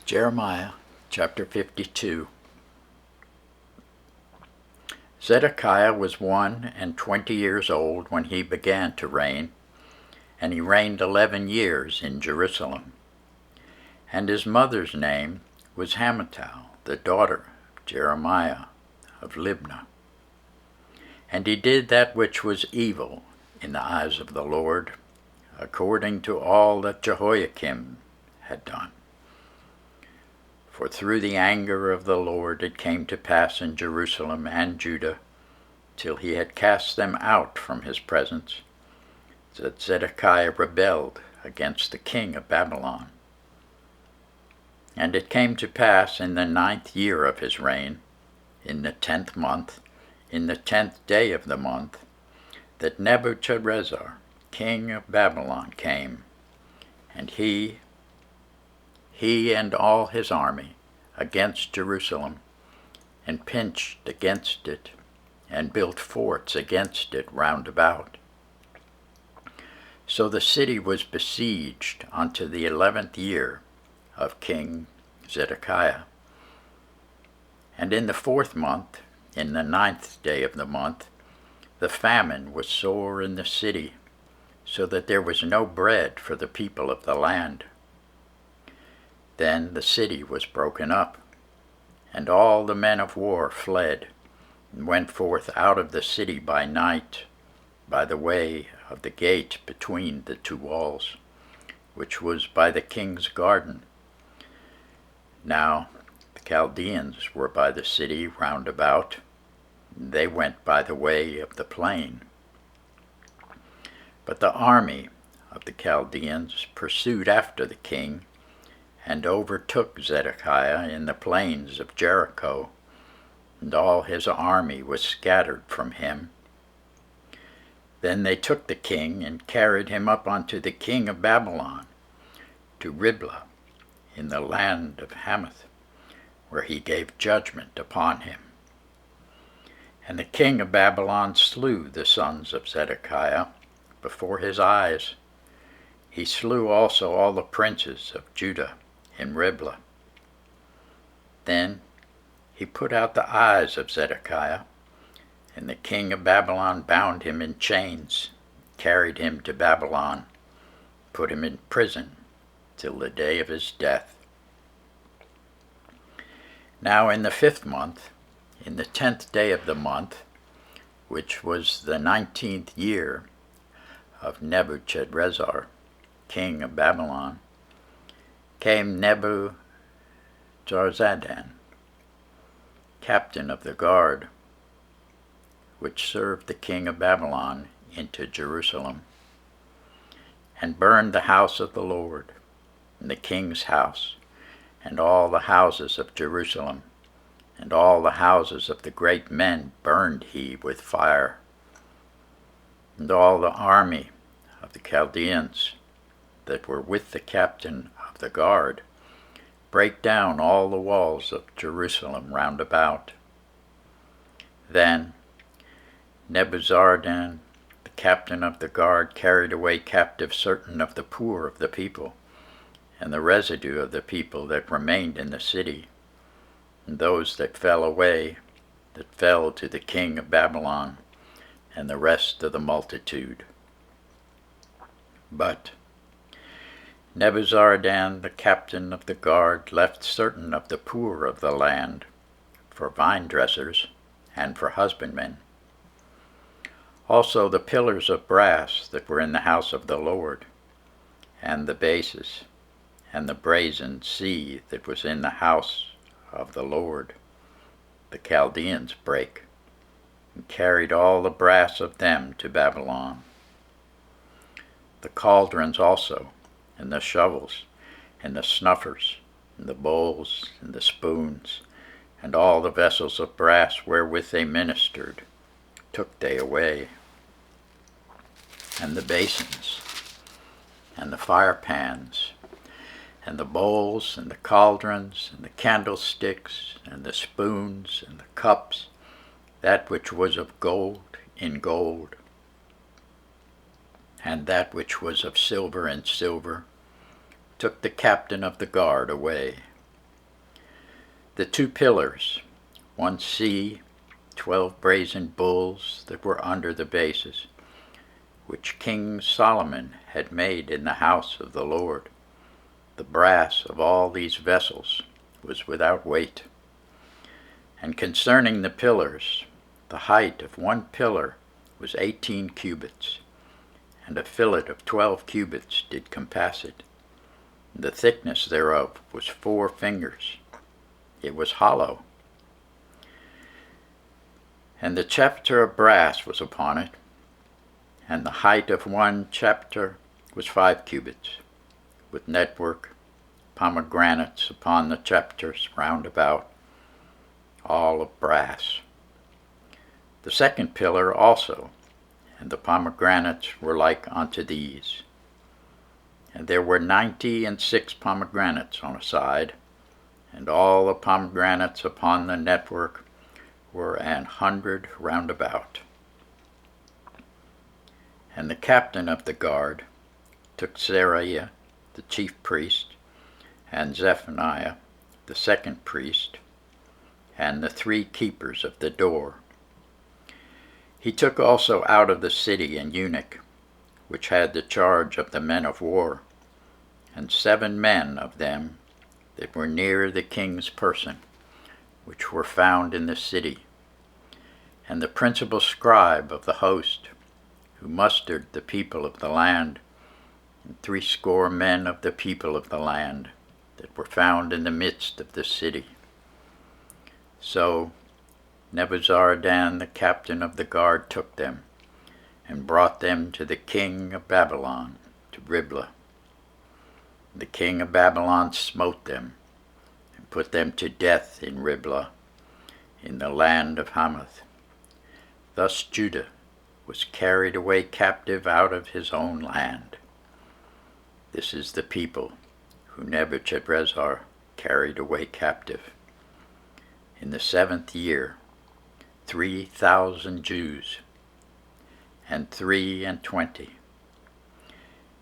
Jeremiah chapter 52. Zedekiah was 21 years old when he began to reign, and he reigned 11 years in Jerusalem. And his mother's name was Hamutal, the daughter of Jeremiah of Libnah. And he did that which was evil in the eyes of the Lord, according to all that Jehoiakim had done. For through the anger of the Lord it came to pass in Jerusalem and Judah, till he had cast them out from his presence, that Zedekiah rebelled against the king of Babylon. And it came to pass in the 9th year of his reign, in the 10th month, in the 10th day of the month, that Nebuchadrezzar, king of Babylon, came, and he and all his army, against Jerusalem, and pinched against it, and built forts against it round about. So the city was besieged unto the 11th year of King Zedekiah. And in the 4th month, in the 9th day of the month, the famine was sore in the city, so that there was no bread for the people of the land. Then the city was broken up, and all the men of war fled, and went forth out of the city by night, by the way of the gate between the two walls, which was by the king's garden. Now the Chaldeans were by the city round about, and they went by the way of the plain. But the army of the Chaldeans pursued after the king, and overtook Zedekiah in the plains of Jericho, and all his army was scattered from him. Then they took the king, and carried him up unto the king of Babylon, to Riblah, in the land of Hamath, where he gave judgment upon him. And the king of Babylon slew the sons of Zedekiah before his eyes. He slew also all the princes of Judah in Riblah. Then he put out the eyes of Zedekiah, and the king of Babylon bound him in chains, carried him to Babylon, put him in prison till the day of his death. Now in the 5th month, in the 10th day of the month, which was the 19th year of Nebuchadrezzar, king of Babylon, came Nebuzaradan, captain of the guard, which served the king of Babylon, into Jerusalem, and burned the house of the Lord, and the king's house, and all the houses of Jerusalem, and all the houses of the great men burned he with fire. And all the army of the Chaldeans that were with the captain of the guard brake down all the walls of Jerusalem round about. Then Nebuzaradan, the captain of the guard, carried away captive certain of the poor of the people, and the residue of the people that remained in the city, and those that fell away, that fell to the king of Babylon, and the rest of the multitude. But Nebuzaradan, the captain of the guard, left certain of the poor of the land for vine dressers and for husbandmen. Also the pillars of brass that were in the house of the Lord, and the bases, and the brazen sea that was in the house of the Lord, the Chaldeans brake, and carried all the brass of them to Babylon. The cauldrons also, and the shovels, and the snuffers, and the bowls, and the spoons, and all the vessels of brass wherewith they ministered, took they away. And the basins, and the firepans, and the bowls, and the cauldrons, and the candlesticks, and the spoons, and the cups, that which was of gold in gold, and that which was of silver in silver, took the captain of the guard away. The 2 pillars, one sea, 12 brazen bulls that were under the bases, which King Solomon had made in the house of the Lord. The brass of all these vessels was without weight. And concerning the pillars, the height of one pillar was 18 cubits, and a fillet of 12 cubits did compass it. The thickness thereof was 4 fingers. It was hollow. And the chapter of brass was upon it, and the height of one chapter was 5 cubits, with network, pomegranates upon the chapters round about, all of brass. The second pillar also, and the pomegranates were like unto these. And there were 96 pomegranates on a side, and all the pomegranates upon the network were 100 round about. And the captain of the guard took Seraiah, the chief priest, and Zephaniah, the second priest, and the 3 keepers of the door. He took also out of the city an eunuch, which had the charge of the men of war, and 7 men of them that were near the king's person, which were found in the city, and the principal scribe of the host, who mustered the people of the land, and 80 men of the people of the land, that were found in the midst of the city. So Nebuzaradan the captain of the guard took them, and brought them to the king of Babylon, to Riblah. The king of Babylon smote them, and put them to death in Riblah, in the land of Hamath. Thus Judah was carried away captive out of his own land. This is the people who Nebuchadrezzar carried away captive. In the 7th year, 3,000 Jews, and 23.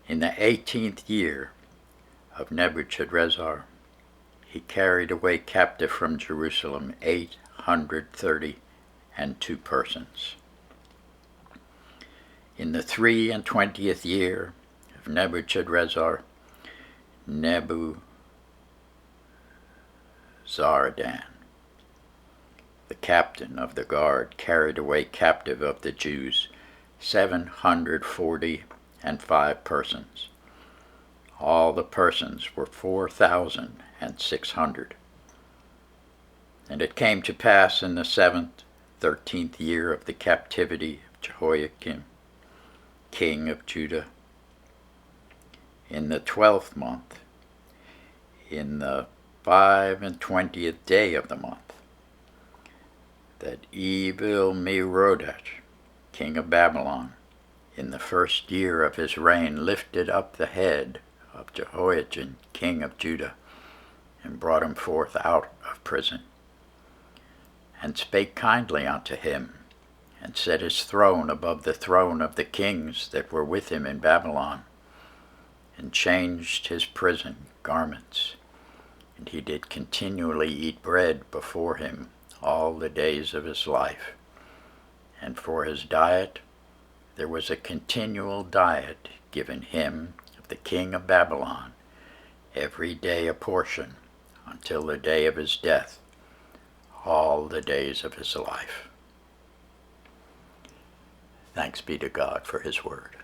In the 18th year of Nebuchadrezzar, he carried away captive from Jerusalem 832 persons. In the 23rd year of Nebuchadrezzar, Nebuzaradan, the captain of the guard, carried away captive of the Jews 745 persons. All the persons were 4,600. And it came to pass in the 13th year of the captivity of Jehoiakim, king of Judah, in the 12th month, in the 25th day of the month, that Evil-Merodach, king of Babylon, in the 1st year of his reign, lifted up the head of Jehoiachin, king of Judah, and brought him forth out of prison, and spake kindly unto him, and set his throne above the throne of the kings that were with him in Babylon, and changed his prison garments. And he did continually eat bread before him all the days of his life. And for his diet there was a continual diet given him of the king of Babylon, every day a portion, until the day of his death, all the days of his life. Thanks be to God for his word.